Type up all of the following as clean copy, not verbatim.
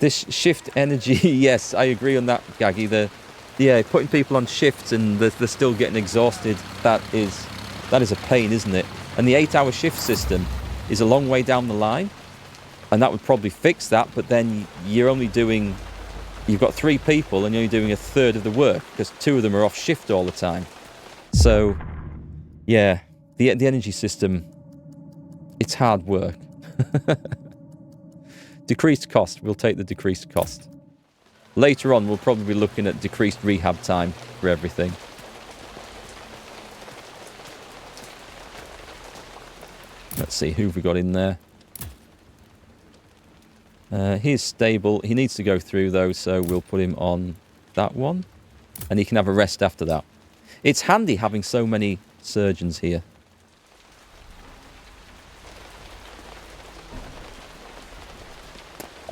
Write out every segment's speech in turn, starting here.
This shift energy, yes, I agree on that, Gaggy. Yeah, putting people on shifts and they're still getting exhausted, that is a pain, isn't it? And the 8-hour shift system is a long way down the line, and that would probably fix that, but then you've got 3 people and you're only doing a third of the work, because 2 of them are off shift all the time. So, yeah, the energy system, it's hard work. Decreased cost. We'll take the decreased cost. Later on, we'll probably be looking at decreased rehab time for everything. Let's see, who have we got in there? He's stable. He needs to go through, though, so we'll put him on that one. And he can have a rest after that. It's handy having so many surgeons here.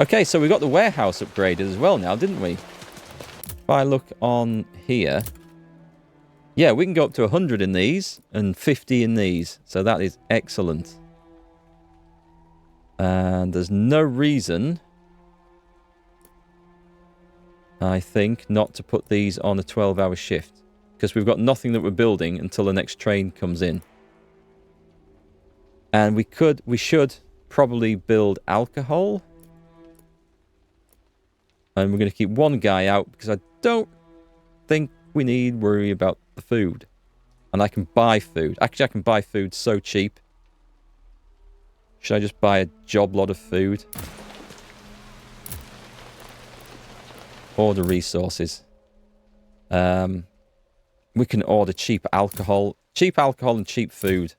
Okay, so we got the warehouse upgraded as well now, didn't we? If I look on here... Yeah, we can go up to 100 in these and 50 in these. So that is excellent. And there's no reason, I think, not to put these on a 12-hour shift. Because we've got nothing that we're building until the next train comes in. And we should probably build alcohol. And we're going to keep one guy out because I don't think we need worry about the food. And I can buy food. Actually, I can buy food so cheap. Should I just buy a job lot of food? Order resources. We can order cheap alcohol. Cheap alcohol and cheap food.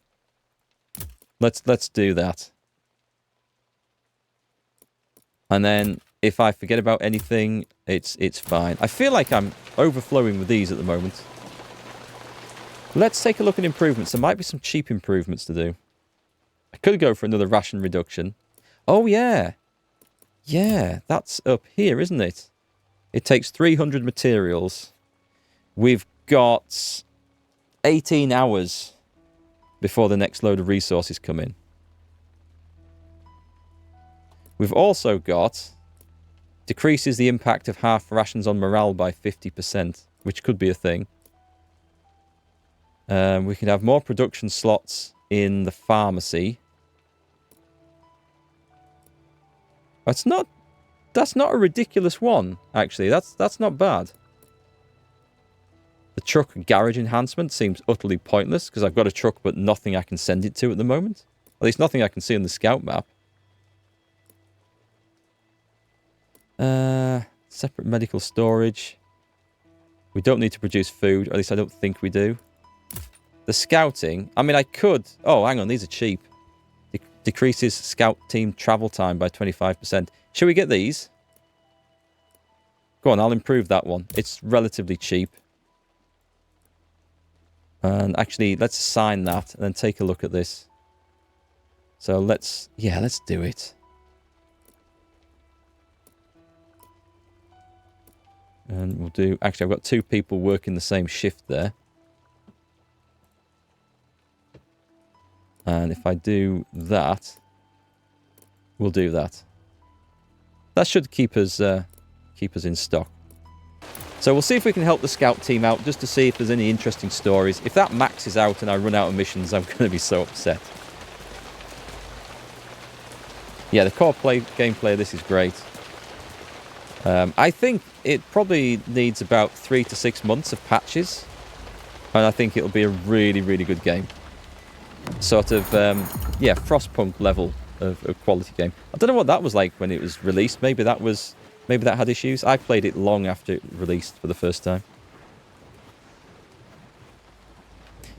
Let's do that. And then if I forget about anything, it's fine. I feel like I'm overflowing with these at the moment. Let's take a look at improvements. There might be some cheap improvements to do. I could go for another ration reduction. Oh, yeah. Yeah, that's up here, isn't it? It takes 300 materials. We've got 18 hours before the next load of resources come in. We've also got... decreases the impact of half rations on morale by 50%, which could be a thing. We can have more production slots in the pharmacy. That's not a ridiculous one, actually. That's not bad. The truck garage enhancement seems utterly pointless, because I've got a truck but nothing I can send it to at the moment. At least nothing I can see on the scout map. Separate medical storage. We don't need to produce food, or at least I don't think we do. The scouting, I mean, I could... Oh, hang on, these are cheap. Decreases scout team travel time by 25%. Should we get these? Go on, I'll improve that one. It's relatively cheap. And actually, let's assign that, and then take a look at this. So let's do it. And we'll do... Actually, I've got 2 people working the same shift there. And if I do that, we'll do that. That should keep us in stock. So we'll see if we can help the scout team out, just to see if there's any interesting stories. If that maxes out and I run out of missions, I'm going to be so upset. Yeah, the core gameplay of this is great. I think it probably needs about 3 to 6 months of patches. And I think it'll be a really, really good game. Sort of, yeah, Frostpunk level of quality game. I don't know what that was like when it was released. Maybe that had issues. I played it long after it released for the first time.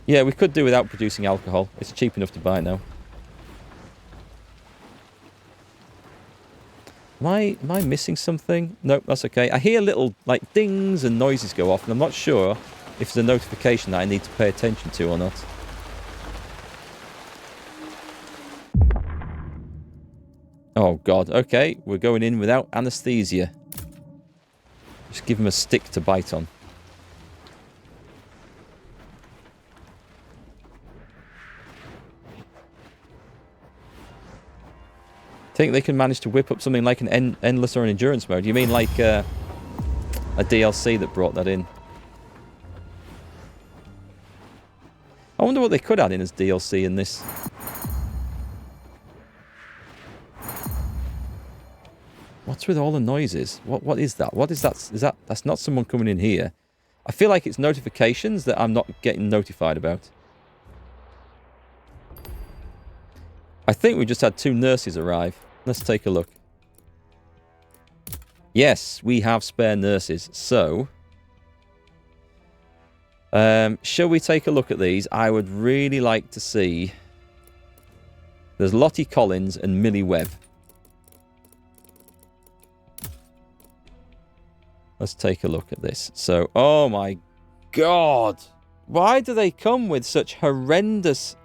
Yeah, we could do without producing alcohol. It's cheap enough to buy now. Am I missing something? Nope, that's okay. I hear little, like, dings and noises go off, and I'm not sure if it's a notification that I need to pay attention to or not. Oh, God. Okay, we're going in without anesthesia. Just give him a stick to bite on. Think they can manage to whip up something like an endless or an endurance mode? You mean like a DLC that brought that in? I wonder what they could add in as DLC in this. What's with all the noises? What is that? What is that? That's not someone coming in here. I feel like it's notifications that I'm not getting notified about. I think we just had 2 nurses arrive. Let's take a look. Yes, we have spare nurses. So, shall we take a look at these? I would really like to see... There's Lottie Collins and Millie Webb. Let's take a look at this. So, oh my god! Why do they come with such horrendous...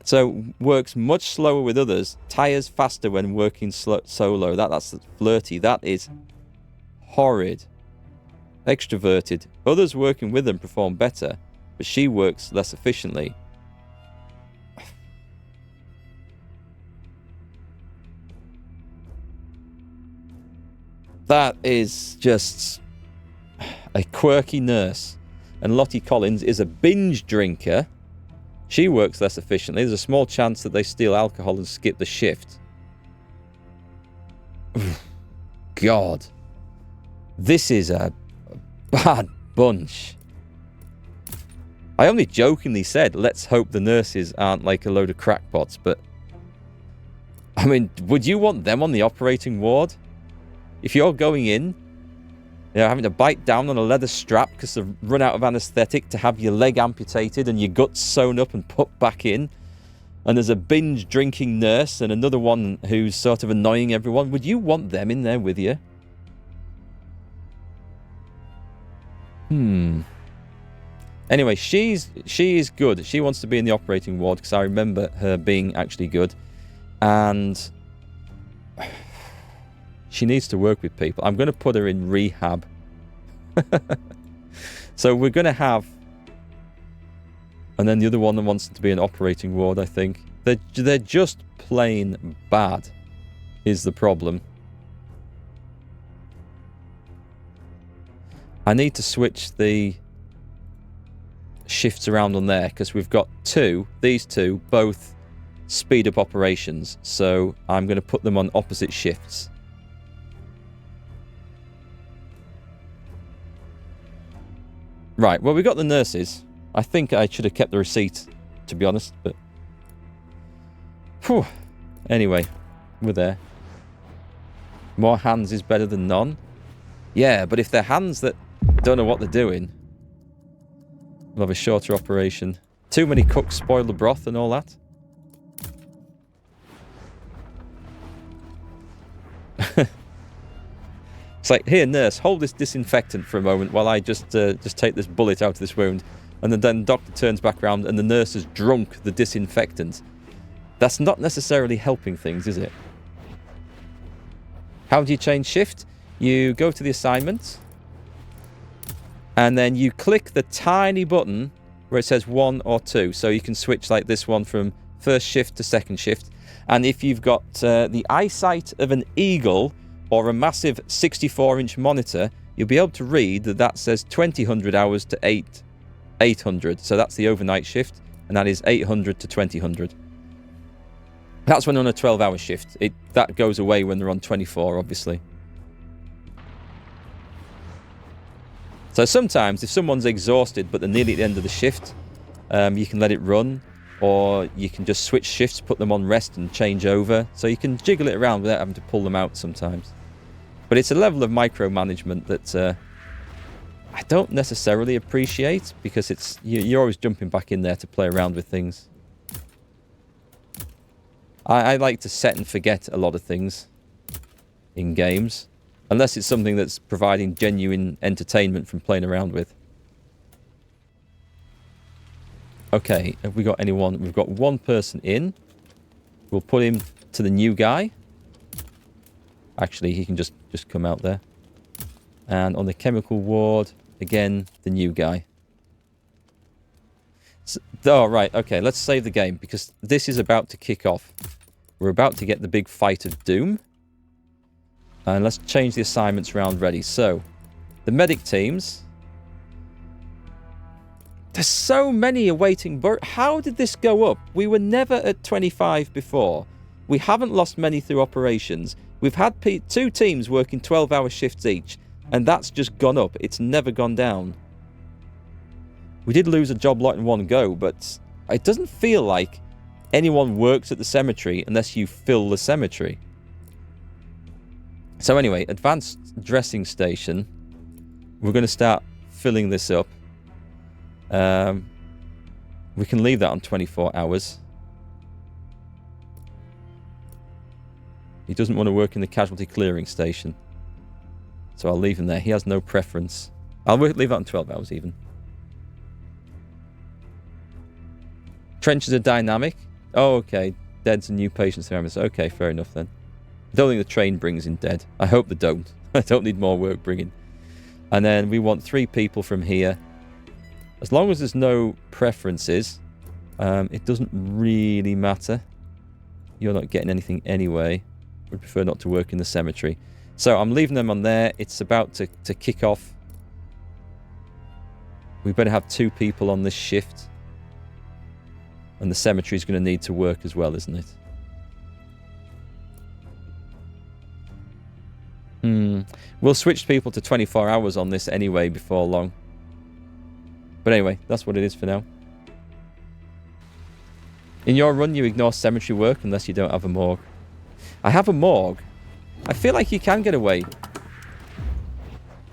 So, works much slower with others. Tires faster when working solo. That's flirty. That is horrid. Extroverted. Others working with them perform better, but she works less efficiently. That is just a quirky nurse. And Lottie Collins is a binge drinker. She works less efficiently. There's a small chance that they steal alcohol and skip the shift. God. This is a bad bunch. I only jokingly said, let's hope the nurses aren't like a load of crackpots, but... I mean, would you want them on the operating ward? If you're going in, you know, having to bite down on a leather strap because they've run out of anaesthetic, to have your leg amputated and your guts sewn up and put back in, and there's a binge drinking nurse and another one who's sort of annoying everyone, would you want them in there with you? Anyway, she is good. She wants to be in the operating ward because I remember her being actually good, and she needs to work with people. I'm going to put her in rehab. So we're going to have... And then the other one that wants to be an operating ward, I think. They're just plain bad, is the problem. I need to switch the shifts around on there, because we've got these two, both speed up operations. So I'm going to put them on opposite shifts. Right, well, we got the nurses. I think I should have kept the receipt, to be honest, but... Whew. Anyway, we're there. More hands is better than none. Yeah, but if they're hands that don't know what they're doing, we'll have a shorter operation. Too many cooks spoil the broth and all that. It's like, here, nurse, hold this disinfectant for a moment while I just take this bullet out of this wound. And then the doctor turns back around and the nurse has drunk the disinfectant. That's not necessarily helping things, is it? How do you change shift? You go to the assignment, and then you click the tiny button where it says 1 or 2. So you can switch like this one from first shift to second shift. And if you've got the eyesight of an eagle or a massive 64-inch monitor, you'll be able to read that says 2000 hours to 800. So that's the overnight shift, and that is 800 to 2000. That's when on a 12-hour shift. That goes away when they're on 24, obviously. So sometimes, if someone's exhausted but they're nearly at the end of the shift, you can let it run, or you can just switch shifts, put them on rest and change over. So you can jiggle it around without having to pull them out sometimes. But it's a level of micromanagement that I don't necessarily appreciate, because you're always jumping back in there to play around with things. I like to set and forget a lot of things in games, unless it's something that's providing genuine entertainment from playing around with. Okay, have we got anyone? We've got one person in. We'll put him to the new guy. Actually, he can just come out there. And on the chemical ward, again, the new guy. So, oh, right, okay, let's save the game, because this is about to kick off. We're about to get the big fight of doom. And let's change the assignments around ready. So, the medic teams. There's so many awaiting... How did this go up? We were never at 25 before. We haven't lost many through operations. We've had 2 teams working 12-hour shifts each. And that's just gone up. It's never gone down. We did lose a job lot in one go, but it doesn't feel like anyone works at the cemetery unless you fill the cemetery. So anyway, advanced dressing station. We're going to start filling this up. We can leave that on 24 hours. He doesn't want to work in the casualty clearing station. So I'll leave him there. He has no preference. I'll leave that on 12 hours even. Trenches are dynamic. Oh, okay. Deads and new patients. Okay, fair enough then. I don't think the train brings in dead. I hope they don't. I don't need more work bringing. And then we want 3 people from here. As long as there's no preferences, it doesn't really matter. You're not getting anything anyway. Would prefer not to work in the cemetery. So I'm leaving them on there. It's about to kick off. We better have 2 people on this shift. And the cemetery's going to need to work as well, isn't it? We'll switch people to 24 hours on this anyway before long. But anyway, that's what it is for now. In your run, you ignore cemetery work unless you don't have a morgue. I have a morgue. I feel like you can get away.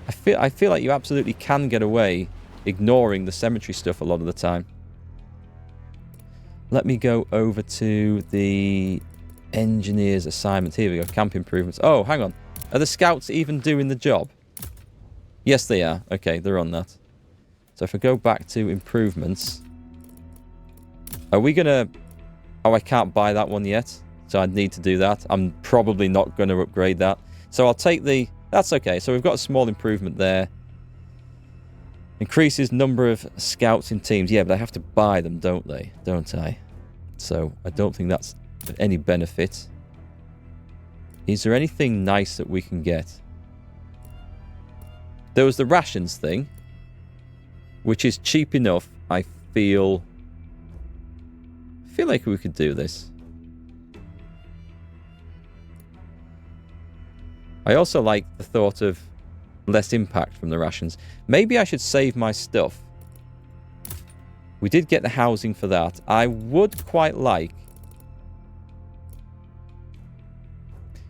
I feel like you absolutely can get away ignoring the cemetery stuff a lot of the time. Let me go over to the engineer's assignments. Here we go. Camp improvements. Oh, hang on. Are the scouts even doing the job? Yes, they are. Okay, they're on that. So if I go back to improvements... Are we going to... Oh, I can't buy that one yet. So I need to do that. I'm probably not going to upgrade that. So I'll take the... That's okay. So we've got a small improvement there. Increases number of scouts in teams. Yeah, but I have to buy them, don't they? Don't I? So I don't think that's of any benefit. Is there anything nice that we can get? There was the rations thing, which is cheap enough. I feel like we could do this. I also like the thought of less impact from the rations. Maybe I should save my stuff. We did get the housing for that. I would quite like...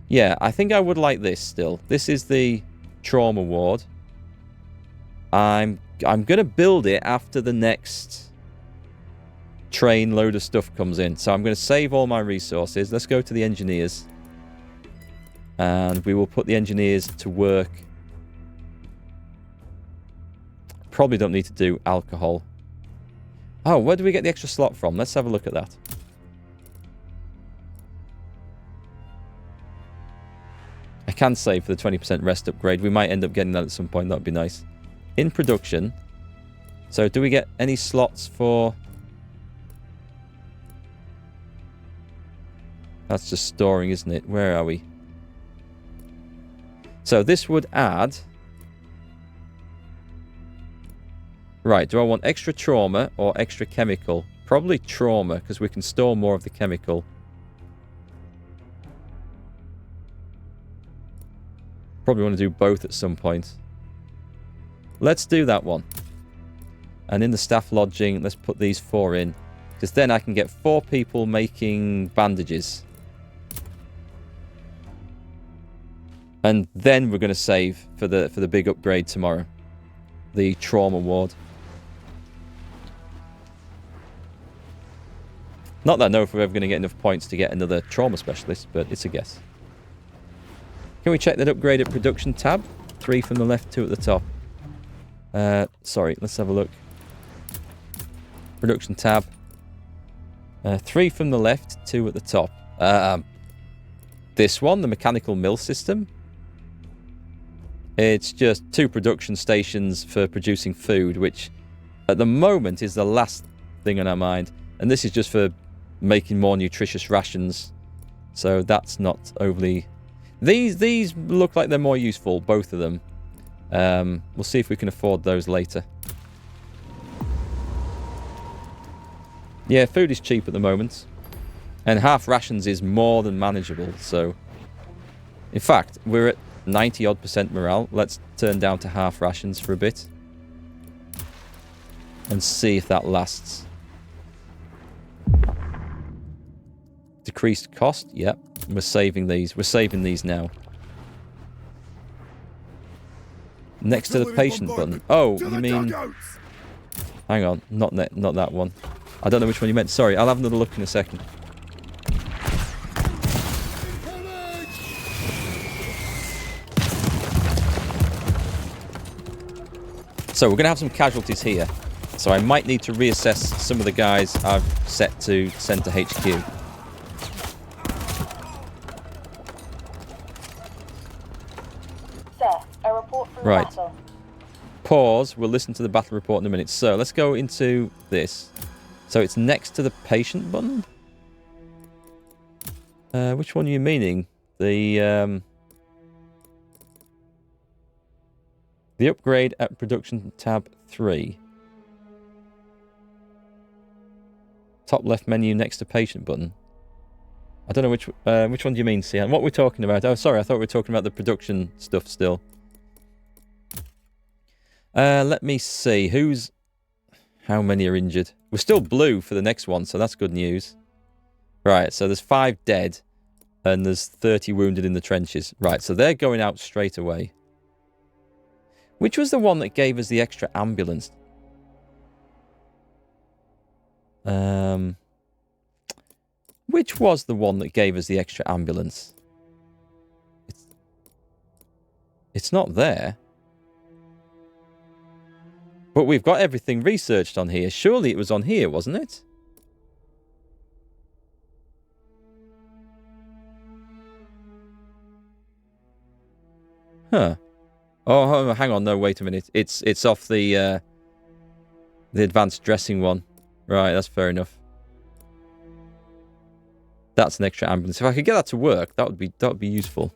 Yeah, I think I would like this still. This is the trauma ward. I'm going to build it after the next train load of stuff comes in. So I'm going to save all my resources. Let's go to the engineers. And we will put the engineers to work. Probably don't need to do alcohol. Oh, where do we get the extra slot from? Let's have a look at that. I can save for the 20% rest upgrade. We might end up getting that at some point. That would be nice. In production. So do we get any slots for... That's just storing, isn't it? Where are we? So this would add... Right, do I want extra trauma or extra chemical? Probably trauma, because we can store more of the chemical. Probably want to do both at some point. Let's do that one. And in the staff lodging, let's put these 4 in. Because then I can get 4 people making bandages. And then we're going to save for the big upgrade tomorrow. The trauma ward. Not that I know if we're ever going to get enough points to get another trauma specialist, but it's a guess. Can we check that upgraded production tab? 3 from the left, 2 at the top. Sorry, let's have a look. Production tab. 3 from the left, 2 at the top. This one, the mechanical mill system. It's just 2 production stations for producing food, which at the moment is the last thing on our mind. And this is just for making more nutritious rations So that's not overly... These look like they're more useful, both of them. We'll see if we can afford those later. Yeah, food is cheap at the moment. And half rations is more than manageable, so... In fact, we're at 90-odd% morale. Let's turn down to half rations for a bit. And see if that lasts. Decreased cost? Yep. We're saving these. We're saving these now. Next to the patient button. Oh, you mean... Hang on. Not that one. I don't know which one you meant. Sorry, I'll have another look in a second. So we're going to have some casualties here. So I might need to reassess some of the guys I've set to send to HQ. A report from right. battle. Pause. We'll listen to the battle report in a minute. So let's go into this. So it's next to the patient button? Which one are you meaning? The upgrade at production tab 3. Top left menu next to patient button. I don't know which one do you mean, Sian? What we're talking about? Oh, sorry, I thought we were talking about the production stuff still. Let me see. How many are injured? We're still blue for the next one, so that's good news. Right, so there's 5 dead, and there's 30 wounded in the trenches. Right, so they're going out straight away. Which was the one that gave us the extra ambulance? Which was the one that gave us the extra ambulance? It's not there. But we've got everything researched on here. Surely it was on here, wasn't it? Huh. Oh, hang on. No, wait a minute. It's off the advanced dressing one. Right, that's fair enough. That's an extra ambulance. If I could get that to work, that would be useful.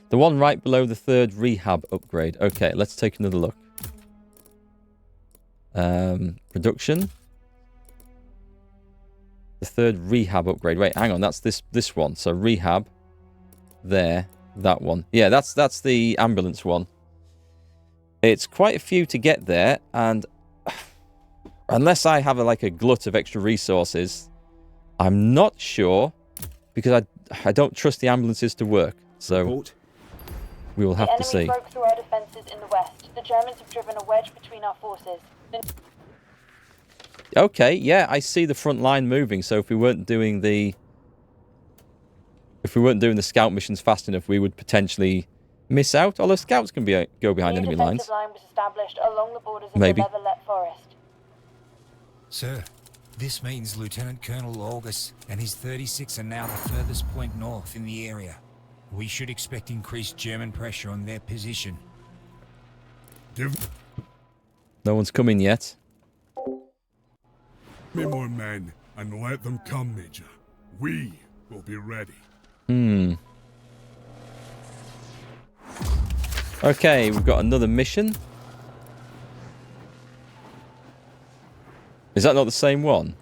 The one right below the 3rd rehab upgrade. Okay, let's take another look. Production. The 3rd rehab upgrade. Wait, hang on. That's this one. So rehab. There. That one. Yeah, that's the ambulance one. It's quite a few to get there, and unless I have a glut of extra resources, I'm not sure, because I don't trust the ambulances to work. So we will have to see. The enemy broke through our defenses in the west. The Germans have driven a wedge between our forces. Okay, yeah, I see the front line moving. So if we weren't doing the scout missions fast enough, we would potentially miss out. Although scouts can go behind enemy lines. Line was established along the borders of Maybe. the Leverlet Forest. Sir, this means Lieutenant Colonel August and his 36 are now the furthest point north in the area. We should expect increased German pressure on their position. No one's coming yet. Me more men and let them come, Major. We will be ready. Okay, we've got another mission. Is that not the same one?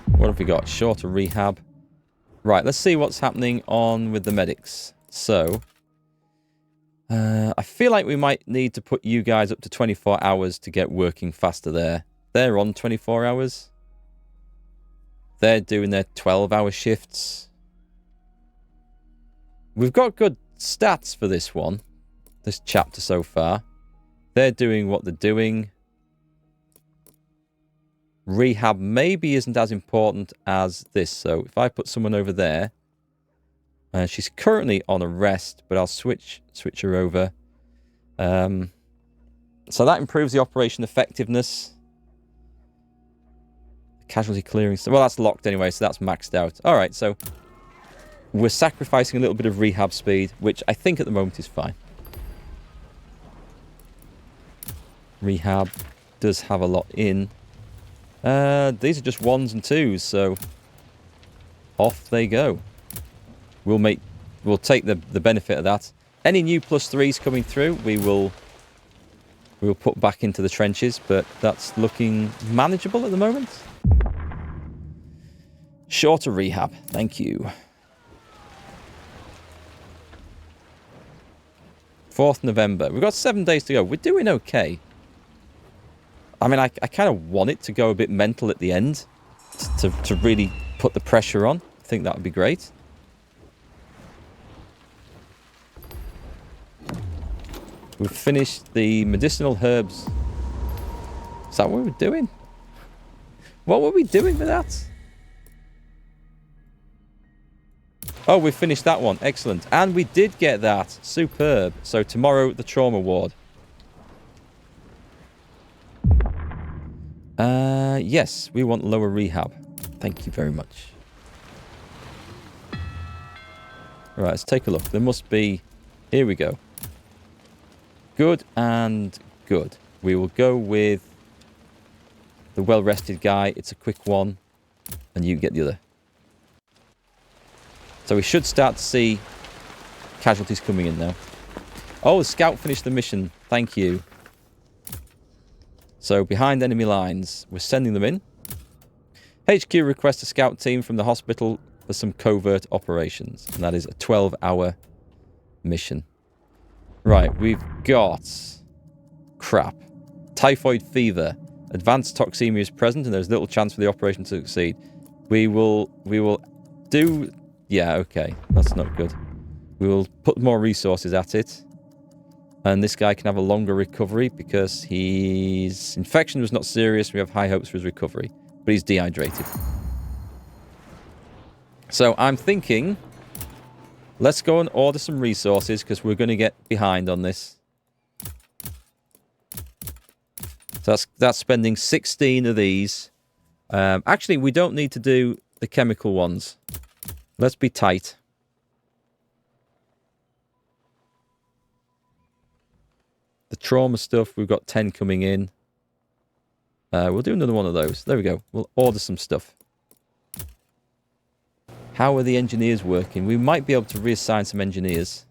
What have we got? Shorter rehab. Right, let's see what's happening on with the medics. So, I feel like we might need to put you guys up to 24 hours to get working faster there. They're on 24 hours. They're doing their 12-hour shifts. We've got good stats for this one, this chapter so far. They're doing what they're doing. Rehab maybe isn't as important as this. So if I put someone over there, she's currently on a rest, but I'll switch her over. So that improves the operation effectiveness. Casualty clearing. Well, that's locked anyway, so that's maxed out. All right, so we're sacrificing a little bit of rehab speed, which I think at the moment is fine. Rehab does have a lot in. These are just 1s and 2s, so off they go. We'll take the benefit of that. Any new +3s coming through, we'll put back into the trenches, but that's looking manageable at the moment. Shorter rehab, thank you. 4th November. We've got 7 days to go. We're doing okay. I mean, I kind of want it to go a bit mental at the end to really put the pressure on. I think that would be great. We've finished the medicinal herbs. Is that what we're doing? What were we doing with that? Oh, we finished that one. Excellent. And we did get that. Superb. So tomorrow, the trauma ward. Yes, we want lower rehab. Thank you very much. Right, let's take a look. There must be... Here we go. Good and good. We will go with the well-rested guy. It's a quick one. And you get the other. So we should start to see casualties coming in now. Oh, the scout finished the mission. Thank you. So behind enemy lines, we're sending them in. HQ requests a scout team from the hospital for some covert operations. And that is a 12-hour mission. Right, we've got... Crap. Typhoid fever. Advanced toxemia is present and there's little chance for the operation to succeed. We will do... Yeah, okay. That's not good. We will put more resources at it. And this guy can have a longer recovery because his infection was not serious. We have high hopes for his recovery. But he's dehydrated. So I'm thinking... Let's go and order some resources because we're going to get behind on this. So that's spending 16 of these. Actually, we don't need to do the chemical ones. Let's be tight. The trauma stuff, we've got 10 coming in. We'll do another one of those. There we go. We'll order some stuff. How are the engineers working? We might be able to reassign some engineers.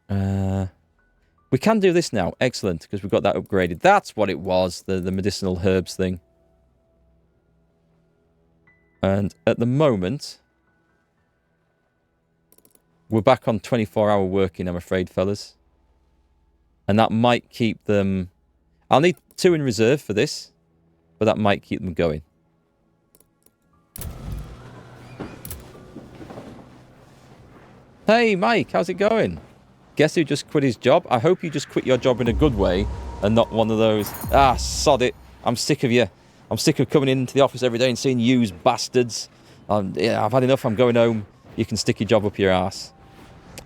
We can do this now. Excellent, because we've got that upgraded. That's what it was, the medicinal herbs thing. And at the moment, we're back on 24-hour working, I'm afraid, fellas. And that might keep them... I'll need 2 in reserve for this, but that might keep them going. Hey, Mike, how's it going? Guess who just quit his job? I hope you just quit your job in a good way and not one of those, sod it, I'm sick of you. I'm sick of coming into the office every day and seeing yous bastards. Yeah, I've had enough, I'm going home. You can stick your job up your ass.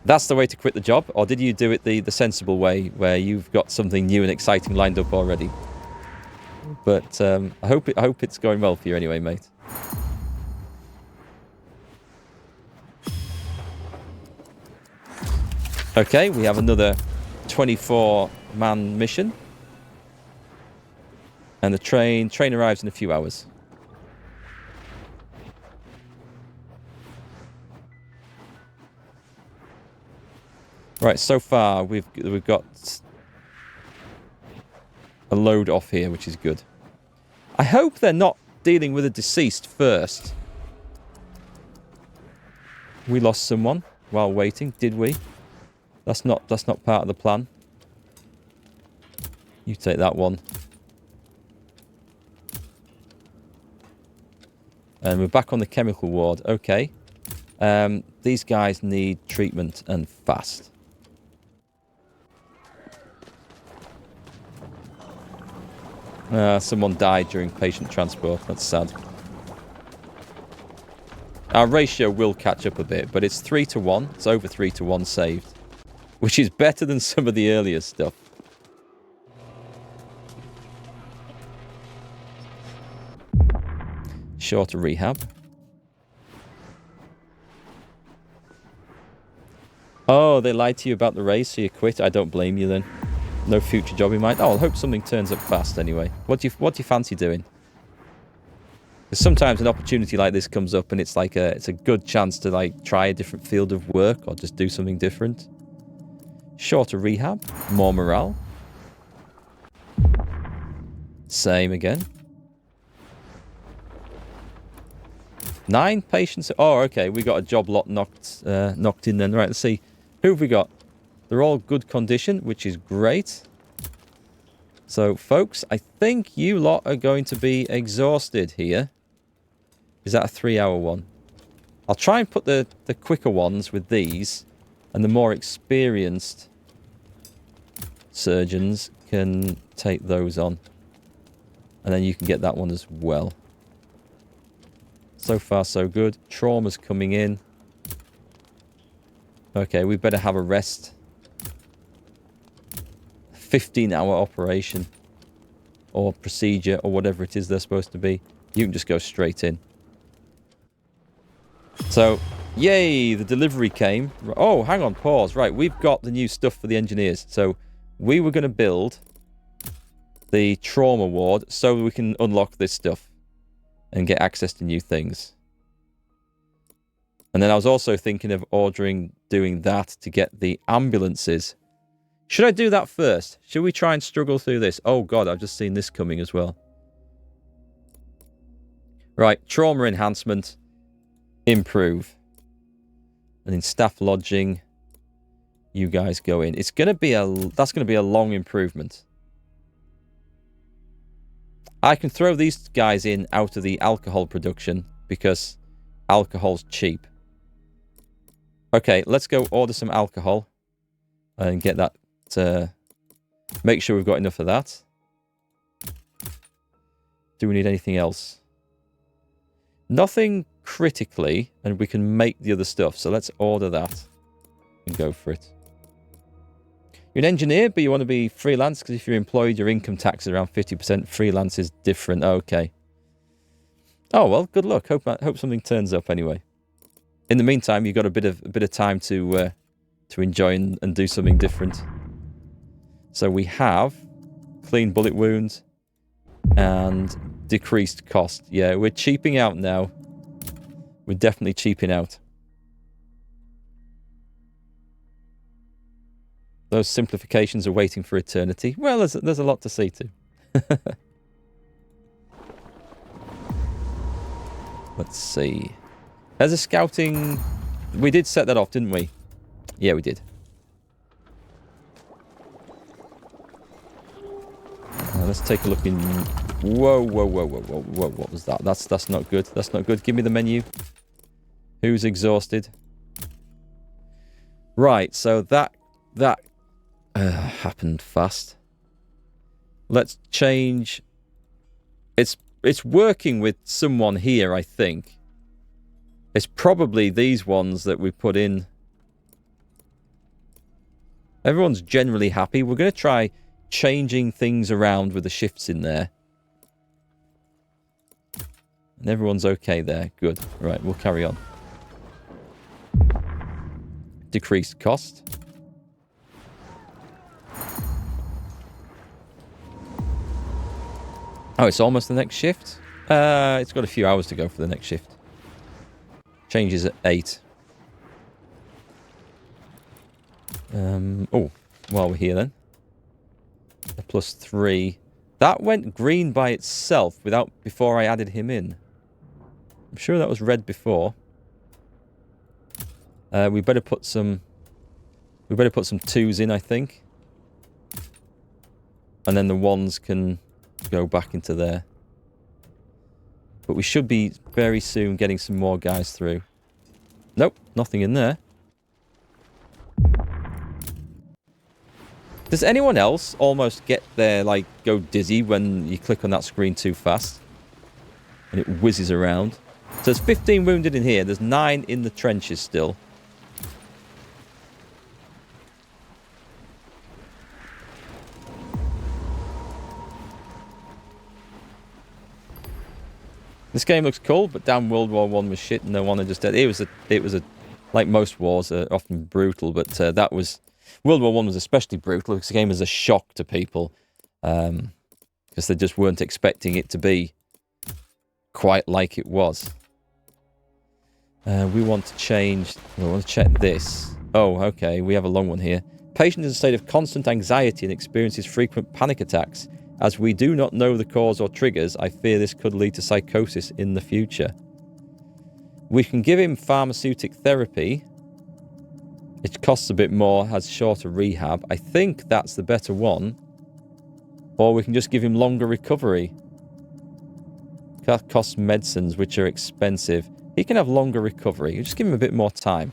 That's the way to quit the job? Or did you do it the sensible way, where you've got something new and exciting lined up already? But I hope it's going well for you anyway, mate. Okay, we have another 24-man mission. And the train arrives in a few hours. Right, so far we've got a load off here, which is good. I hope they're not dealing with a deceased first. We lost someone while waiting, did we? That's not part of the plan. You take that one. And we're back on the chemical ward. Okay. These guys need treatment and fast. Someone died during patient transport. That's sad. Our ratio will catch up a bit, but it's 3 to 1. It's over 3 to 1 saved. Which is better than some of the earlier stuff. Shorter rehab. Oh, they lied to you about the race, so you quit? I don't blame you then. No future job in mind. Oh, I hope something turns up fast anyway. What do you fancy doing? Because sometimes an opportunity like this comes up and it's like it's a good chance to like try a different field of work or just do something different. Shorter rehab, more morale. Same again. 9 patients. Oh, okay. We got a job lot knocked in then. Right, let's see. Who have we got? They're all good condition, which is great. So, folks, I think you lot are going to be exhausted here. Is that a 3-hour one? I'll try and put the quicker ones with these, and the more experienced surgeons can take those on. And then you can get that one as well. So far, so good. Trauma's coming in. Okay, we better have a rest. 15-hour operation. Or procedure, or whatever it is they're supposed to be. You can just go straight in. So, yay, the delivery came. Oh, hang on, pause. Right, we've got the new stuff for the engineers. So, we were going to build the trauma ward so we can unlock this stuff and get access to new things. And then I was also thinking of doing that to get the ambulances. Should I do that first? Should we try and struggle through this? Oh god, I've just seen this coming as well. Right, trauma enhancement, improve. And in staff lodging, you guys go in. That's going to be a long improvement. I can throw these guys in out of the alcohol production because alcohol's cheap. Okay, let's go order some alcohol and get that. Make sure we've got enough of that. Do we need anything else? Nothing critically, and we can make the other stuff. So let's order that and go for it. You're an engineer, but you want to be freelance because if you're employed, your income tax is around 50%. Freelance is different. Okay. Oh well, good luck. Hope something turns up anyway. In the meantime, you've got a bit of time to enjoy and do something different. So we have clean bullet wounds and decreased cost. Yeah, we're cheaping out now. We're definitely cheaping out. Those simplifications are waiting for eternity. Well, there's a lot to see to. Let's see. There's a scouting... We did set that off, didn't we? Yeah, we did. Let's take a look in... Whoa. What was that? That's not good. That's not good. Give me the menu. Who's exhausted? Right, so that happened fast. Let's change. It's working with someone here, I think. It's probably these ones that we put in. Everyone's generally happy. We're going to try changing things around with the shifts in there. And everyone's okay there. Good. Right, we'll carry on. Decreased cost. Oh, it's almost the next shift? It's got a few hours to go for the next shift. Changes at 8. Oh, while we're here then. A +3. That went green by itself before I added him in. I'm sure that was red before. We better put some 2s in, I think. And then the 1s can go back into there. But we should be very soon getting some more guys through. Nope, nothing in there. Does anyone else almost get there, like, go dizzy when you click on that screen too fast? And it whizzes around. So there's 15 wounded in here. There's 9 in the trenches still. This game looks cool, but damn, World War I was shit and no one had just dead. It was a like most wars are often brutal, but that was World War One was especially brutal because it came as a shock to people because they just weren't expecting it to be quite like it was. We want to change... We want to check this. Oh, okay. We have a long one here. Patient is in a state of constant anxiety and experiences frequent panic attacks. As we do not know the cause or triggers, I fear this could lead to psychosis in the future. We can give him pharmaceutic therapy. It costs a bit more, has shorter rehab. I think that's the better one. Or we can just give him longer recovery. That costs medicines, which are expensive. He can have longer recovery. You just give him a bit more time.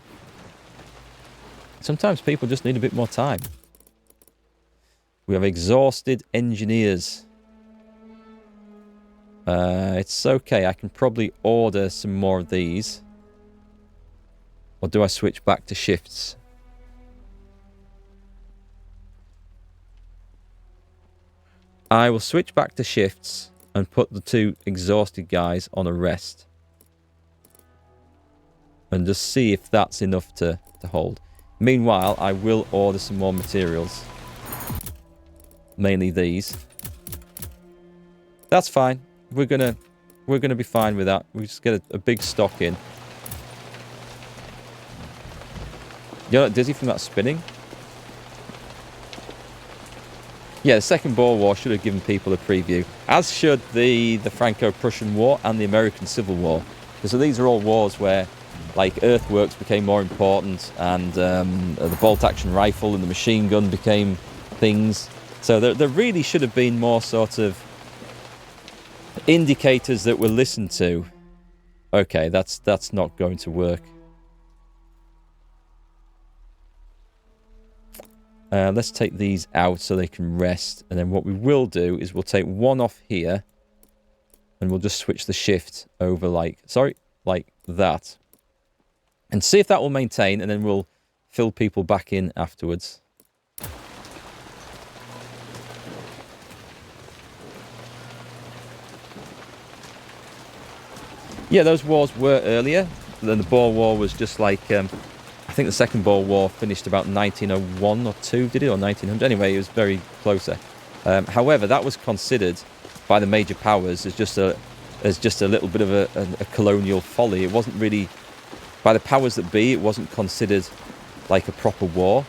Sometimes people just need a bit more time. We have exhausted engineers. It's okay. I can probably order some more of these. Or do I switch back to shifts? I will switch back to shifts and put the 2 exhausted guys on a rest. And just see if that's enough to hold. Meanwhile, I will order some more materials. Mainly these. That's fine. We're gonna be fine with that. We just get a big stock in. You're not dizzy from that spinning? Yeah, the Second Boer War should have given people a preview. As should the Franco-Prussian War and the American Civil War. So these are all wars where, like, earthworks became more important, and the bolt-action rifle and the machine gun became things. So there really should have been more sort of indicators that were listened to. Okay, that's not going to work. Let's take these out so they can rest. And then what we will do is we'll take one off here. And we'll just switch the shift over like that. And see if that will maintain. And then we'll fill people back in afterwards. Yeah, those wars were earlier. Then the Boer War was just like... I think the Second Boer War finished about 1901 or 2, did it? Or 1900? Anyway, it was very closer. However, that was considered by the major powers as just a little bit of a colonial folly. It wasn't really... By the powers that be, it wasn't considered like a proper war.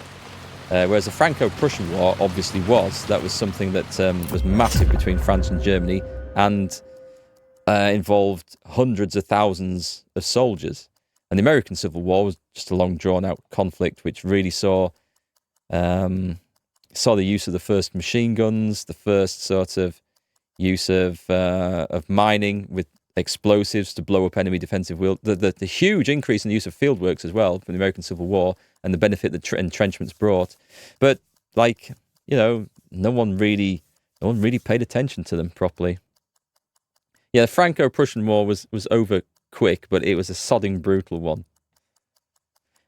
Whereas the Franco-Prussian War obviously was. That was something that was massive between France and Germany and involved hundreds of thousands of soldiers. And the American Civil War was just a long, drawn-out conflict, which really saw the use of the first machine guns, the first sort of use of mining with explosives to blow up enemy defensive wheel. The huge increase in the use of fieldworks as well from the American Civil War and the benefit that entrenchments brought. But, like, you know, no one really paid attention to them properly. Yeah, the Franco-Prussian War was over quick, but it was a sodding brutal one.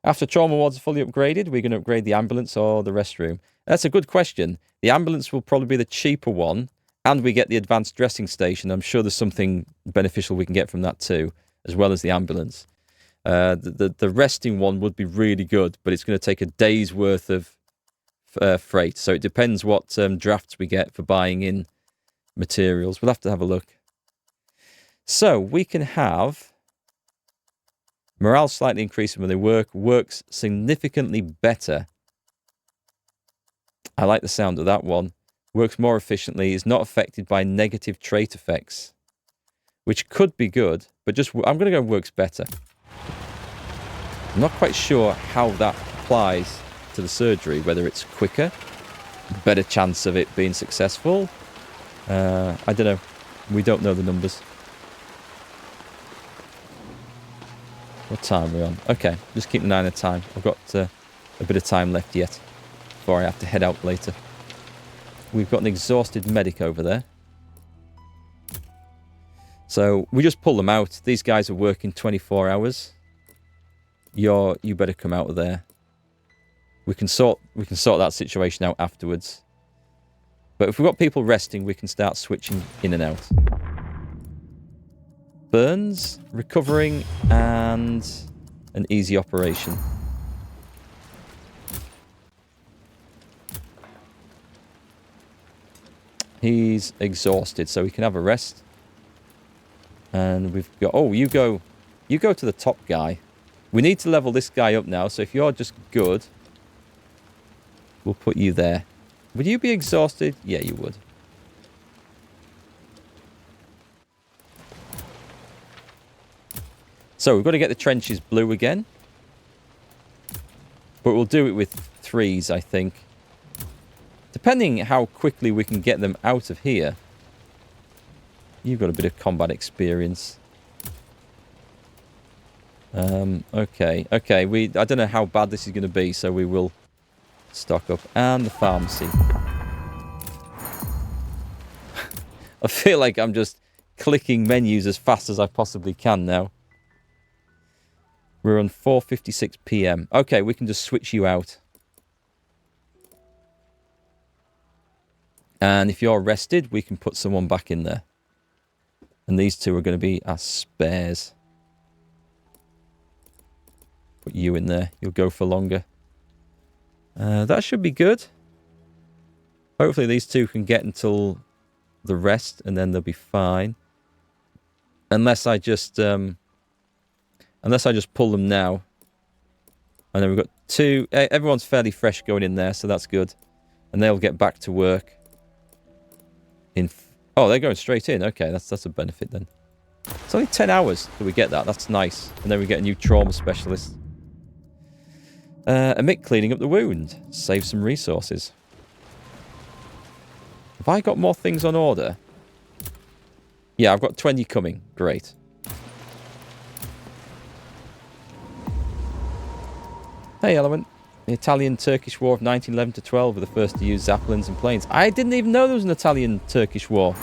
After trauma wards are fully upgraded, we're going to upgrade the ambulance or the restroom. That's a good question. The ambulance will probably be the cheaper one, and we get the advanced dressing station. I'm sure there's something beneficial we can get from that too, as well as the ambulance. The resting one would be really good, but it's going to take a day's worth of freight. So it depends what drafts we get for buying in materials. We'll have to have a look. So we can have morale slightly increasing when they works significantly better. I like the sound of that one. Works more efficiently, is not affected by negative trait effects, which could be good, but I'm going to go works better. I'm not quite sure how that applies to the surgery, whether it's quicker, better chance of it being successful. I don't know. We don't know the numbers. What time are we on? Okay, just keep an eye on the time. I've got a bit of time left yet before I have to head out later. We've got an exhausted medic over there. So we just pull them out. These guys are working 24 hours. You better come out of there. We can sort that situation out afterwards. But if we've got people resting, we can start switching in and out. Burns, recovering, and an easy operation. He's exhausted, so he can have a rest. And we've got... Oh, you go to the top guy. We need to level this guy up now, so if you're just good, we'll put you there. Would you be exhausted? Yeah, you would. So we've got to get the trenches blue again. But we'll do it with 3s, I think. Depending how quickly we can get them out of here. You've got a bit of combat experience. Okay. I don't know how bad this is going to be, so we will stock up. And the pharmacy. I feel like I'm just clicking menus as fast as I possibly can now. We're on 4:56 PM. Okay, we can just switch you out. And if you're rested, we can put someone back in there. And these two are going to be our spares. Put you in there. You'll go for longer. That should be good. Hopefully these two can get until the rest, and then they'll be fine. Unless I just pull them now. And then we've got 2. Everyone's fairly fresh going in there, so that's good. And they'll get back to work. Oh, they're going straight in. Okay, that's a benefit then. It's only 10 hours that we get that. That's nice. And then we get a new trauma specialist. Omit cleaning up the wound. Save some resources. Have I got more things on order? Yeah, I've got 20 coming. Great. Hey, Element. The Italian-Turkish War of 1911 to 12 were the first to use Zeppelins and planes. I didn't even know there was an Italian-Turkish War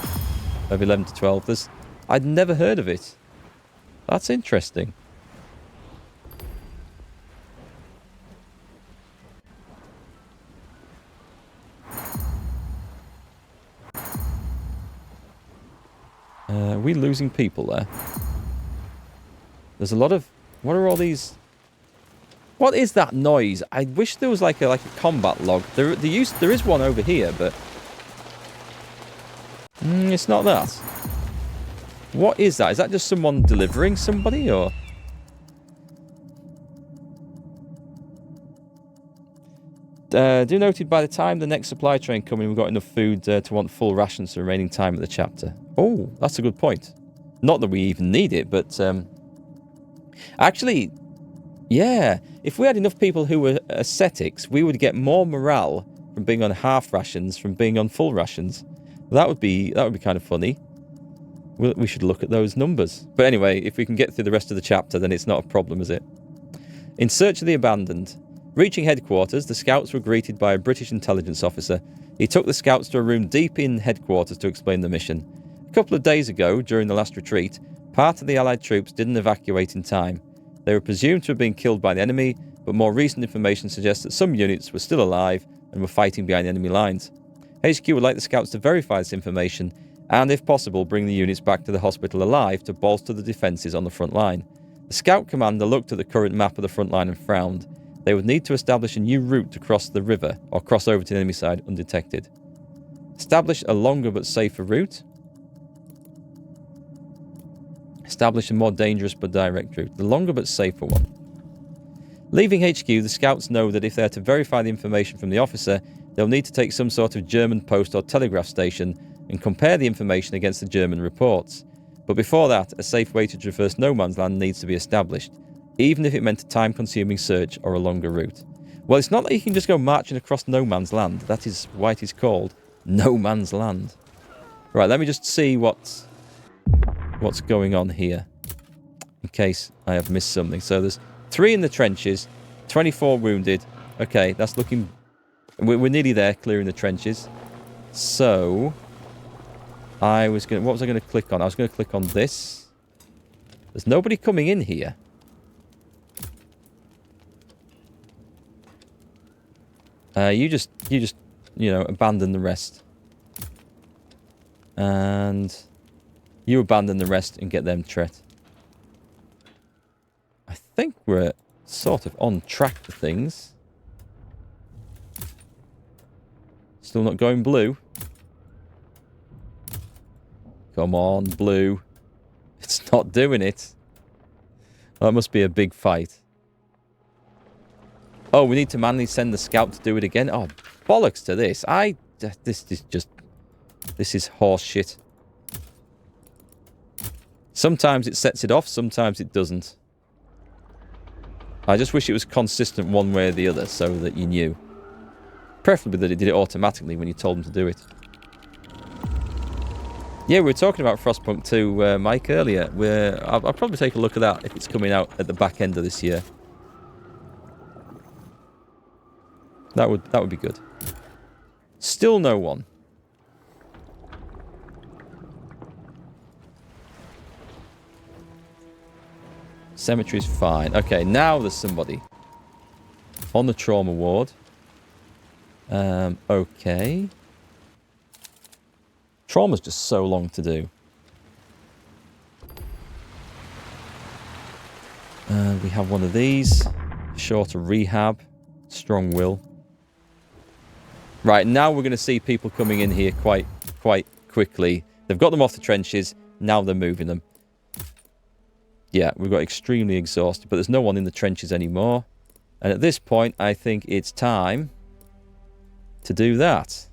of 11 to 12. I'd never heard of it. That's interesting. Are we losing people there? There's a lot of... What are all these... What is that noise? I wish there was like a combat log. There is one over here, but... it's not that. What is that? Is that just someone delivering somebody, or... do noted by the time the next supply train coming, we've got enough food to want full rations for the remaining time of the chapter. Oh, that's a good point. Not that we even need it, but... actually... Yeah, if we had enough people who were ascetics, we would get more morale from being on half rations from being on full rations. That would be kind of funny. We should look at those numbers. But anyway, if we can get through the rest of the chapter, then it's not a problem, is it? In search of the abandoned. Reaching headquarters, the scouts were greeted by a British intelligence officer. He took the scouts to a room deep in headquarters to explain the mission. A couple of days ago, during the last retreat, part of the Allied troops didn't evacuate in time. They were presumed to have been killed by the enemy, but more recent information suggests that some units were still alive and were fighting behind enemy lines. HQ would like the scouts to verify this information and, if possible, bring the units back to the hospital alive to bolster the defences on the front line. The scout commander looked at the current map of the front line and frowned. They would need to establish a new route to cross the river or cross over to the enemy side undetected. Establish a longer but safer route. Establish a more dangerous but direct route. The longer but safer one. Leaving HQ, the scouts know that if they are to verify the information from the officer, they'll need to take some sort of German post or telegraph station and compare the information against the German reports. But before that, a safe way to traverse no man's land needs to be established, even if it meant a time-consuming search or a longer route. Well, it's not that you can just go marching across no man's land. That is why it is called no man's land. Right, let me just see what's going on here, in case I have missed something. So there's 3 in the trenches, 24 wounded. Okay, that's looking... We're nearly there, clearing the trenches. So, what was I going to click on? I was going to click on this. There's nobody coming in here. You just, abandon the rest. And... You abandon the rest and get them tret. I think we're sort of on track for things. Still not going blue. Come on, blue. It's not doing it. That must be a big fight. Oh, we need to manually send the scout to do it again? Oh, bollocks to this. This is horse shit. Sometimes it sets it off, sometimes it doesn't. I just wish it was consistent one way or the other so that you knew. Preferably that it did it automatically when you told them to do it. Yeah, we were talking about Frostpunk 2, Mike, earlier. I'll probably take a look at that if it's coming out at the back end of this year. That would be good. Still no one. Cemetery's fine. Okay, now there's somebody. On the trauma ward. Okay. Trauma's just so long to do. We have one of these. Shorter rehab. Strong will. Right, now we're going to see people coming in here quite quickly. They've got them off the trenches. Now they're moving them. Yeah, we've got extremely exhausted, but there's no one in the trenches anymore. And at this point, I think it's time to do that.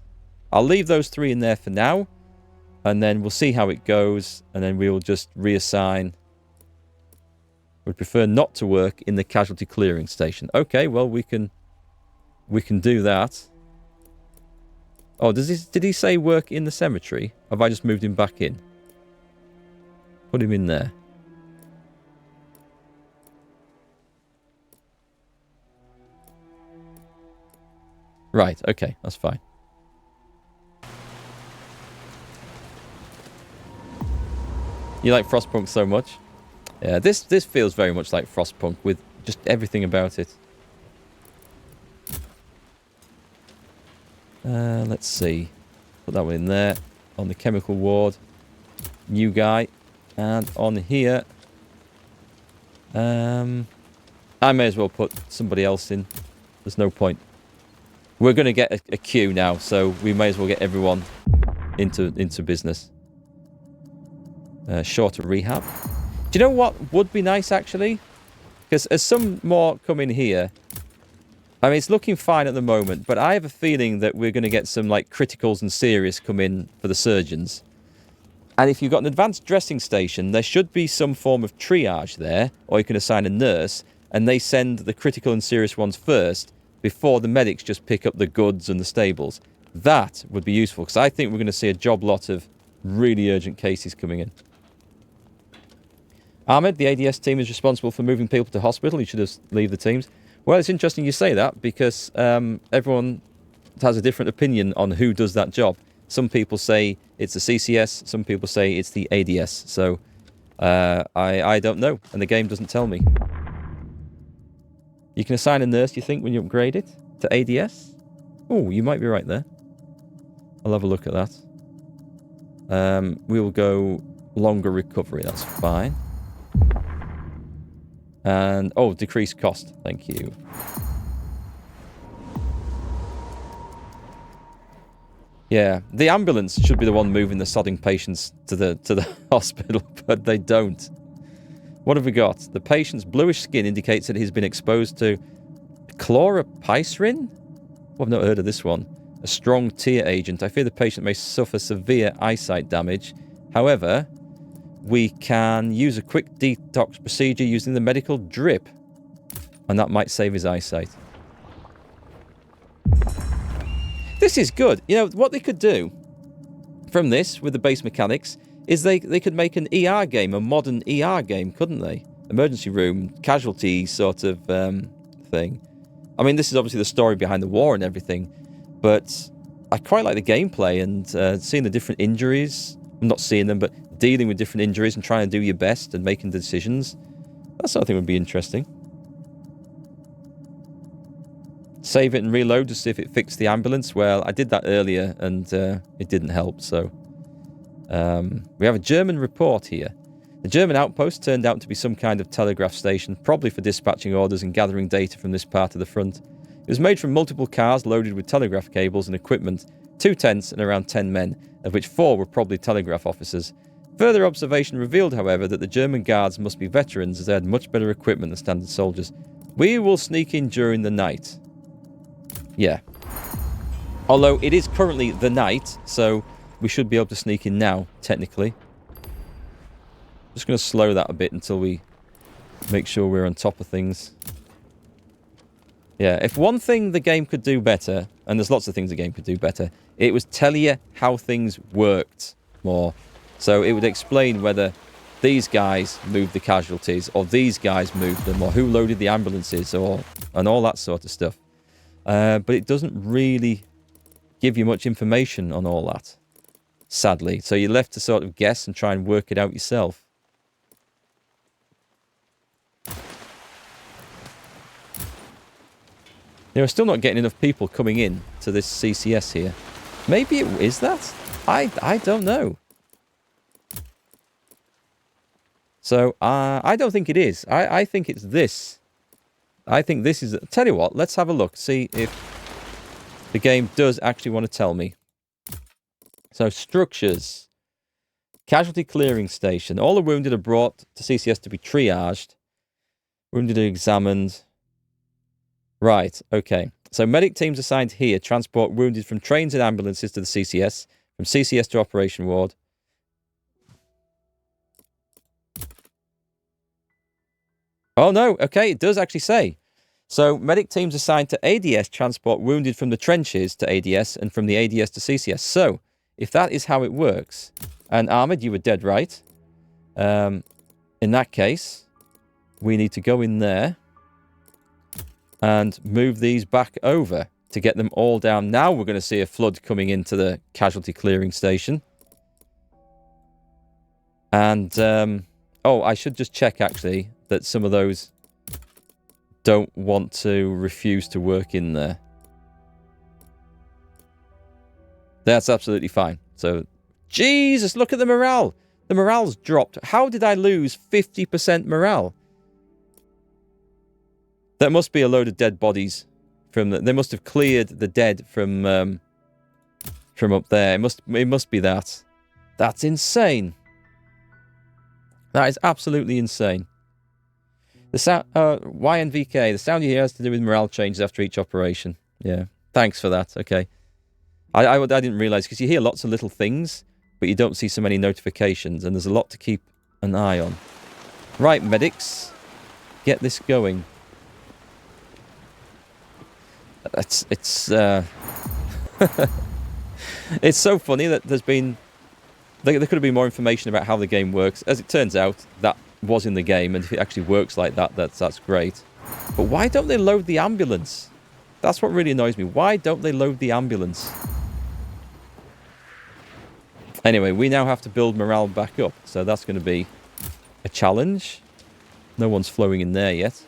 I'll leave those 3 in there for now, and then we'll see how it goes, and then we'll just reassign. We'd prefer not to work in the casualty clearing station. Okay, well, we can do that. Oh, did he say work in the cemetery? Have I just moved him back in? Put him in there. Right, okay, that's fine. You like Frostpunk so much? Yeah, this feels very much like Frostpunk with just everything about it. Let's see. Put that one in there. On the chemical ward. New guy. And on here. I may as well put somebody else in. There's no point. We're going to get a queue now, so we may as well get everyone into business. Shorter rehab. Do you know what would be nice, actually? Because as some more come in here, I mean, it's looking fine at the moment, but I have a feeling that we're going to get some, like, criticals and serious come in for the surgeons. And if you've got an advanced dressing station, there should be some form of triage there, or you can assign a nurse, and they send the critical and serious ones first, before the medics just pick up the goods and the stables. That would be useful, because I think we're going to see a job lot of really urgent cases coming in. Ahmed, the ADS team is responsible for moving people to hospital. You should just leave the teams. Well, it's interesting you say that, because everyone has a different opinion on who does that job. Some people say it's the CCS, some people say it's the ADS. So, I don't know, and the game doesn't tell me. You can assign a nurse, you think, when you upgrade it to ADS? Oh, you might be right there. I'll have a look at that. We will go longer recovery, that's fine. And, oh, decreased cost, thank you. Yeah, the ambulance should be the one moving the sodding patients to the hospital, but they don't. What have we got? The patient's bluish skin indicates that he's been exposed to chloropicerin? Well, I've not heard of this one. A strong tear agent. I fear the patient may suffer severe eyesight damage. However, we can use a quick detox procedure using the medical drip. And that might save his eyesight. This is good. You know, what they could do from this, with the base mechanics, is they could make an ER game, a modern ER game, couldn't they? Emergency room, casualty sort of thing. I mean, this is obviously the story behind the war and everything, but I quite like the gameplay and seeing the different injuries. I'm not seeing them, but dealing with different injuries and trying to do your best and making decisions. That sort of thing would be interesting. Save it and reload to see if it fixed the ambulance. Well, I did that earlier and it didn't help, so... we have a German report here. The German outpost turned out to be some kind of telegraph station, probably for dispatching orders and gathering data from this part of the front. It was made from multiple cars loaded with telegraph cables and equipment, 2 tents and around 10 men, of which 4 were probably telegraph officers. Further observation revealed, however, that the German guards must be veterans as they had much better equipment than standard soldiers. We will sneak in during the night. Yeah. Although it is currently the night, so we should be able to sneak in now, technically. Just going to slow that a bit until we make sure we're on top of things. Yeah, if one thing the game could do better, and there's lots of things the game could do better, it was tell you how things worked more. So it would explain whether these guys moved the casualties, or these guys moved them, or who loaded the ambulances, and all that sort of stuff. But it doesn't really give you much information on all that, sadly. So you're left to sort of guess and try and work it out yourself. We're still not getting enough people coming in to this CCS here. Maybe it is that? I don't know. So, I don't think it is. I think it's this. I think this is... Tell you what, let's have a look. See if the game does actually want to tell me. So, structures. Casualty clearing station. All the wounded are brought to CCS to be triaged. Wounded are examined. Right, okay. So, medic teams assigned here transport wounded from trains and ambulances to the CCS. From CCS to operation ward. Oh, no. Okay, it does actually say. So, medic teams assigned to ADS transport wounded from the trenches to ADS and from the ADS to CCS. So, if that is how it works, and Ahmed, you were dead right. In that case, we need to go in there and move these back over to get them all down. Now we're going to see a flood coming into the casualty clearing station. And, oh, I should just check, actually, that some of those don't want to refuse to work in there. That's absolutely fine. So, Jesus, look at the morale. The morale's dropped. How did I lose 50% morale? That must be a load of dead bodies from the... They must have cleared the dead from up there. It must be that. That's insane. That is absolutely insane. The sound, YNVK, the sound you hear has to do with morale changes after each operation. Yeah, thanks for that. Okay. I didn't realise, because you hear lots of little things, but you don't see so many notifications, and there's a lot to keep an eye on. Right, medics, get this going. It's it's so funny that there's been... There could have been more information about how the game works. As it turns out, that was in the game, and if it actually works like that, that's great. But why don't they load the ambulance? That's what really annoys me. Why don't they load the ambulance? Anyway, we now have to build morale back up, so that's going to be a challenge. No one's flowing in there yet.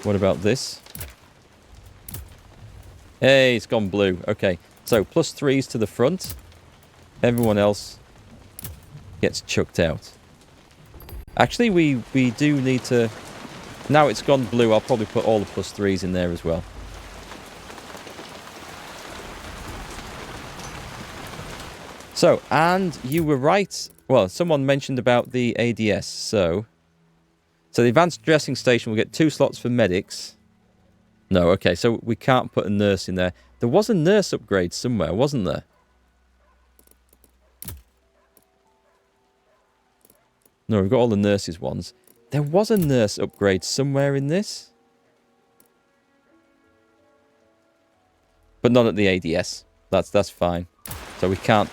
What about this? Hey, it's gone blue. Okay, so +3s to the front. Everyone else gets chucked out. Actually, we do need to... Now it's gone blue, I'll probably put all the +3s in there as well. So, and you were right. Well, someone mentioned about the ADS. So the advanced dressing station will get 2 slots for medics. No, okay, so we can't put a nurse in there. There was a nurse upgrade somewhere, wasn't there? No, we've got all the nurses ones. There was a nurse upgrade somewhere in this. But not at the ADS. That's fine. So we can't...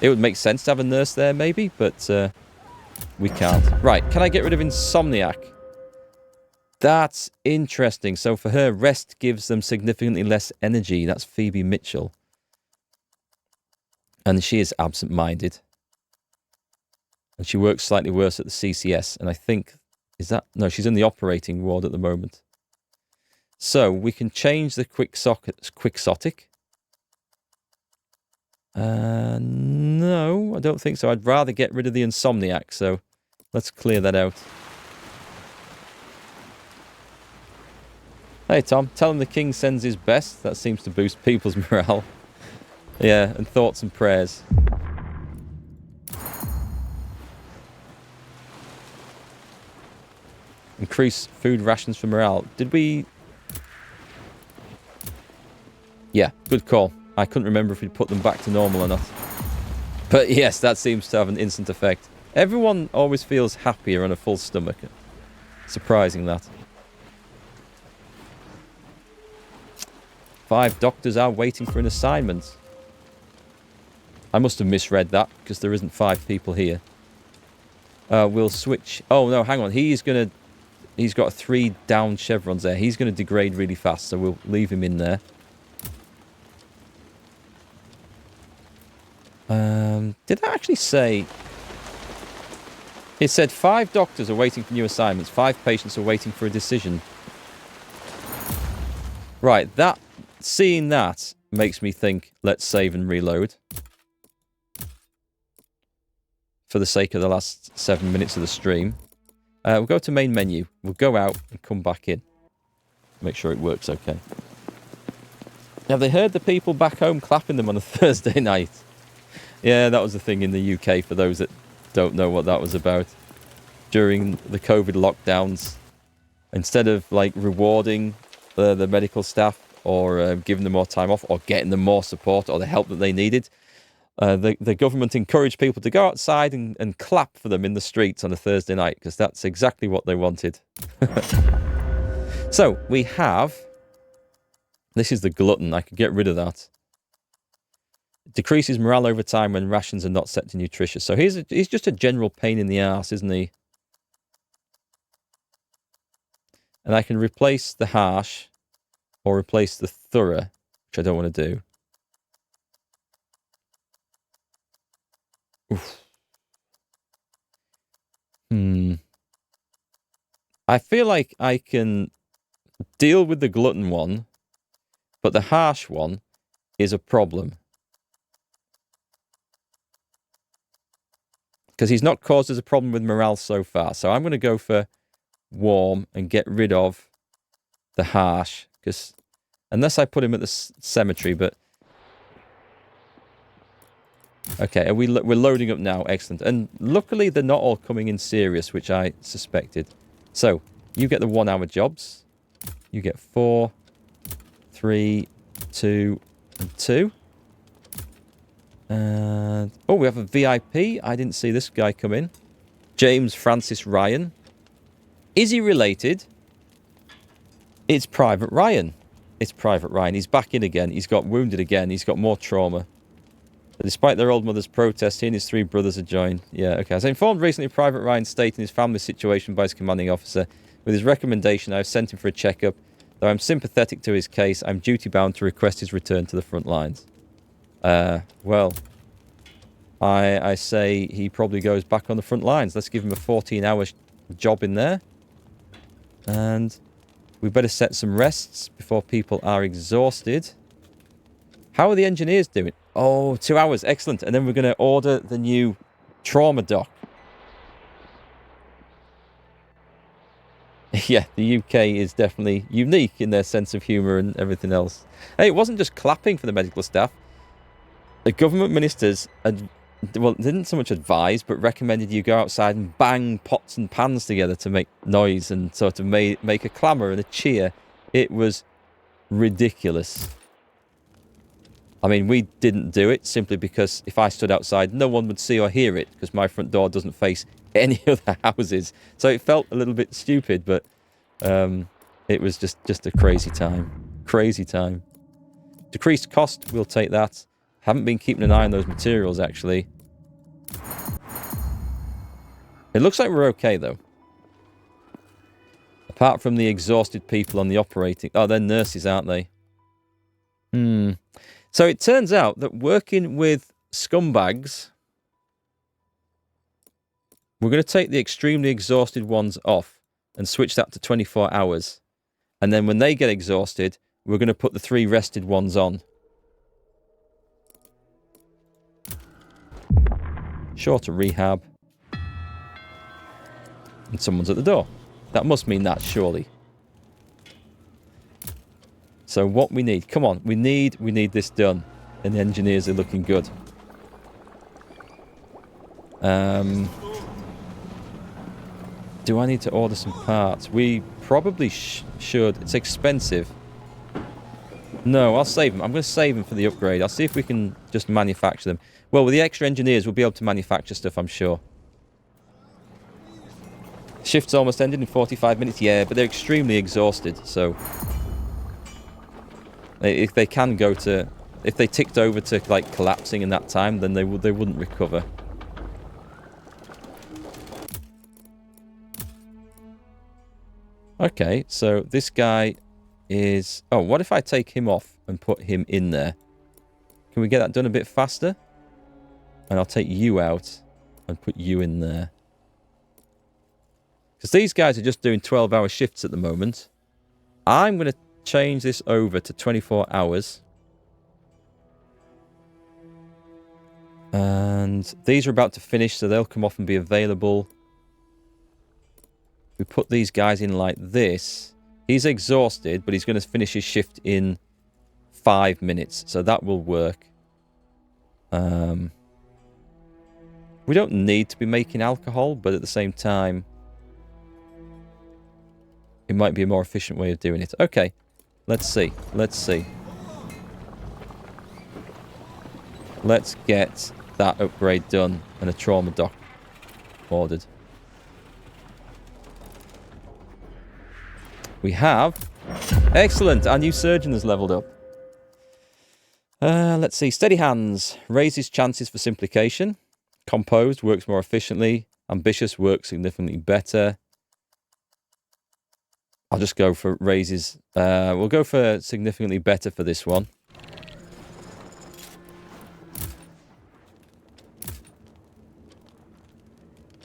It would make sense to have a nurse there, maybe, but we can't. Right, can I get rid of Insomniac? That's interesting. So for her, rest gives them significantly less energy. That's Phoebe Mitchell. And she is absent-minded. And she works slightly worse at the CCS. And I think... Is that... No, she's in the operating ward at the moment. So we can change the quixotic. No, I don't think so. I'd rather get rid of the Insomniac, so let's clear that out. Hey, Tom, tell him the king sends his best. That seems to boost people's morale. Yeah, and thoughts and prayers. Increase food rations for morale. Did we... Yeah, good call. I couldn't remember if we'd put them back to normal or not. But yes, that seems to have an instant effect. Everyone always feels happier on a full stomach. Surprising that. 5 doctors are waiting for an assignment. I must have misread that because there isn't 5 people here. We'll switch. Oh no, hang on. He's got 3 down chevrons there. He's gonna degrade really fast, so we'll leave him in there. Did that actually say... It said 5 doctors are waiting for new assignments. 5 patients are waiting for a decision. Right, seeing that makes me think, let's save and reload. For the sake of the last 7 minutes of the stream. We'll go to main menu. We'll go out and come back in. Make sure it works okay. Have they heard the people back home clapping them on a Thursday night? Yeah, that was the thing in the UK, for those that don't know what that was about. During the COVID lockdowns, instead of like rewarding the medical staff or giving them more time off or getting them more support or the help that they needed, the government encouraged people to go outside and clap for them in the streets on a Thursday night, because that's exactly what they wanted. So, we have... This is the glutton. I could get rid of that. Decreases morale over time when rations are not set to nutritious. So he's just a general pain in the arse, isn't he? And I can replace the harsh or replace the thorough, which I don't want to do. Oof. I feel like I can deal with the glutton one, but the harsh one is a problem. Because he's not caused us a problem with morale so far. So I'm going to go for warm and get rid of the harsh. Because unless I put him at the cemetery, but... Okay, we're loading up now. Excellent. And luckily they're not all coming in serious, which I suspected. So, you get the 1 hour jobs. You get 4, 3, 2, and 2. And oh, we have a VIP. I didn't see this guy come in. James Francis Ryan. Is he related? It's Private Ryan. It's Private Ryan. He's back in again. He's got wounded again. He's got more trauma. Despite their old mother's protest, he and his 3 brothers are joined. Yeah, okay. As I informed recently, Private Ryan stated his family's situation by his commanding officer. With his recommendation, I have sent him for a checkup. Though I'm sympathetic to his case, I'm duty-bound to request his return to the front lines. Well, I say he probably goes back on the front lines. Let's give him a 14-hour job in there. And we better set some rests before people are exhausted. How are the engineers doing? Oh, 2 hours. Excellent. And then we're going to order the new trauma dock. Yeah, the UK is definitely unique in their sense of humour and everything else. Hey, it wasn't just clapping for the medical staff. The government ministers, didn't so much advise, but recommended you go outside and bang pots and pans together to make noise and sort of make a clamour and a cheer. It was ridiculous. I mean, we didn't do it simply because if I stood outside, no one would see or hear it because my front door doesn't face any other houses. So it felt a little bit stupid, but it was just a crazy time. Crazy time. Decreased cost, we'll take that. Haven't been keeping an eye on those materials, actually. It looks like we're okay, though. Apart from the exhausted people on the operating... Oh, they're nurses, aren't they? So it turns out that working with scumbags... We're going to take the extremely exhausted ones off and switch that to 24 hours. And then when they get exhausted, we're going to put the 3 rested ones on. Shorter rehab. And someone's at the door. That must mean that, surely. So what we need... Come on, we need this done. And the engineers are looking good. Do I need to order some parts? We probably should. It's expensive. No, I'll save them. I'm going to save them for the upgrade. I'll see if we can just manufacture them. Well, with the extra engineers, we'll be able to manufacture stuff, I'm sure. Shift's almost ended in 45 minutes. Yeah, but they're extremely exhausted, so... If they can go to... If they ticked over to, like, collapsing in that time, then they wouldn't recover. Okay, so this guy is... Oh, what if I take him off and put him in there? Can we get that done a bit faster? And I'll take you out and put you in there. Because these guys are just doing 12-hour shifts at the moment. I'm going to change this over to 24 hours. And these are about to finish, so they'll come off and be available. We put these guys in like this. He's exhausted, but he's going to finish his shift in 5 minutes, so that will work. We don't need to be making alcohol, but at the same time, it might be a more efficient way of doing it. Okay, let's see. Let's see. Let's get that upgrade done and a trauma dock ordered. We have... Excellent! Our new surgeon has leveled up. Let's see. Steady hands. Raises chances for simplification. Composed works more efficiently. Ambitious works significantly better. I'll just go for raises. We'll go for significantly better for this one.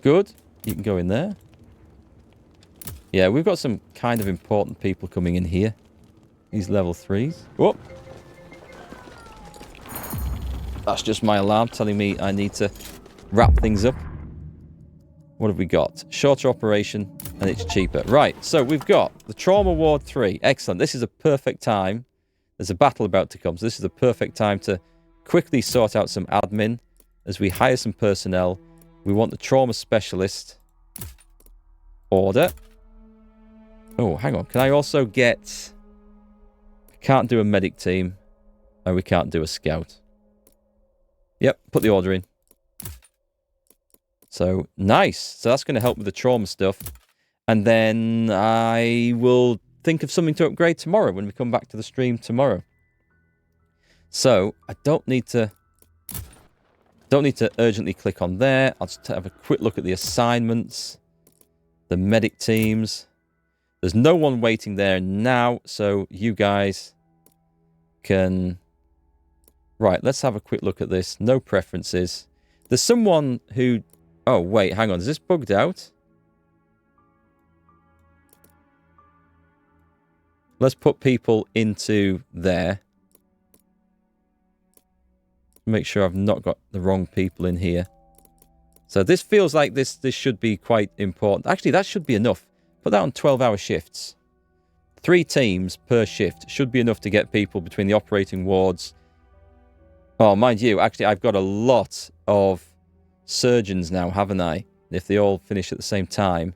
Good. You can go in there. Yeah, we've got some kind of important people coming in here. These level 3s. Whoop. That's just my alarm telling me I need to wrap things up. What have we got? Shorter operation, and it's cheaper. Right, so we've got the Trauma Ward 3. Excellent. This is a perfect time. There's a battle about to come, so this is the perfect time to quickly sort out some admin as we hire some personnel. We want the Trauma Specialist. Order. Oh, hang on. Can I also get... I can't do a medic team, and we can't do a scout. Yep, put the order in. So, nice. So that's going to help with the trauma stuff. And then I will think of something to upgrade tomorrow when we come back to the stream tomorrow. So, I don't need to urgently click on there. I'll just have a quick look at the assignments. The medic teams. There's no one waiting there now, so you guys can... Right, let's have a quick look at this. No preferences. There's someone who... Oh, wait, hang on. Is this bugged out? Let's put people into there. Make sure I've not got the wrong people in here. So this feels like this should be quite important. Actually, that should be enough. Put that on 12-hour shifts. 3 teams per shift should be enough to get people between the operating wards. Oh, mind you, actually, I've got a lot of surgeons now, haven't I? If they all finish at the same time.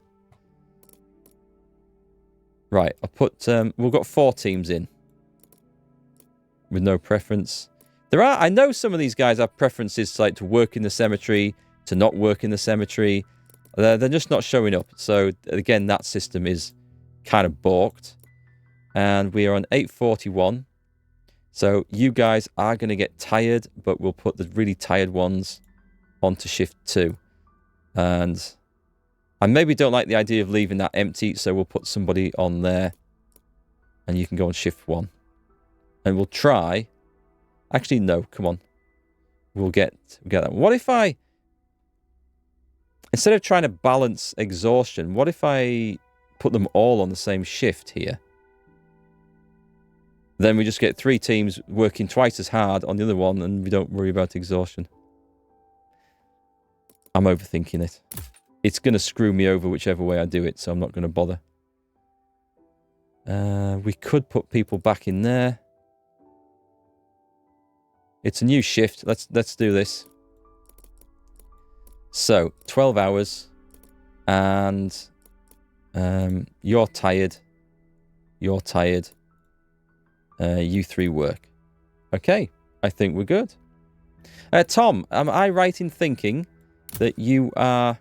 Right, I'll put... we've got 4 teams in. With no preference. I know some of these guys have preferences like to work in the cemetery, to not work in the cemetery. They're just not showing up. So, again, that system is kind of balked. And we are on 8:41. So, you guys are going to get tired, but we'll put the really tired ones onto shift 2. And I maybe don't like the idea of leaving that empty, so we'll put somebody on there. And you can go on shift 1. And we'll try... Actually, no, come on. We'll get that. What if I... Instead of trying to balance exhaustion, what if I put them all on the same shift here? Then we just get 3 teams working twice as hard on the other one, and we don't worry about exhaustion. I'm overthinking it. It's going to screw me over whichever way I do it, so I'm not going to bother. We could put people back in there. It's a new shift. Let's do this. So, 12 hours. And You're tired. You're tired. You three work. Okay, I think we're good. Tom, am I right in thinking that you are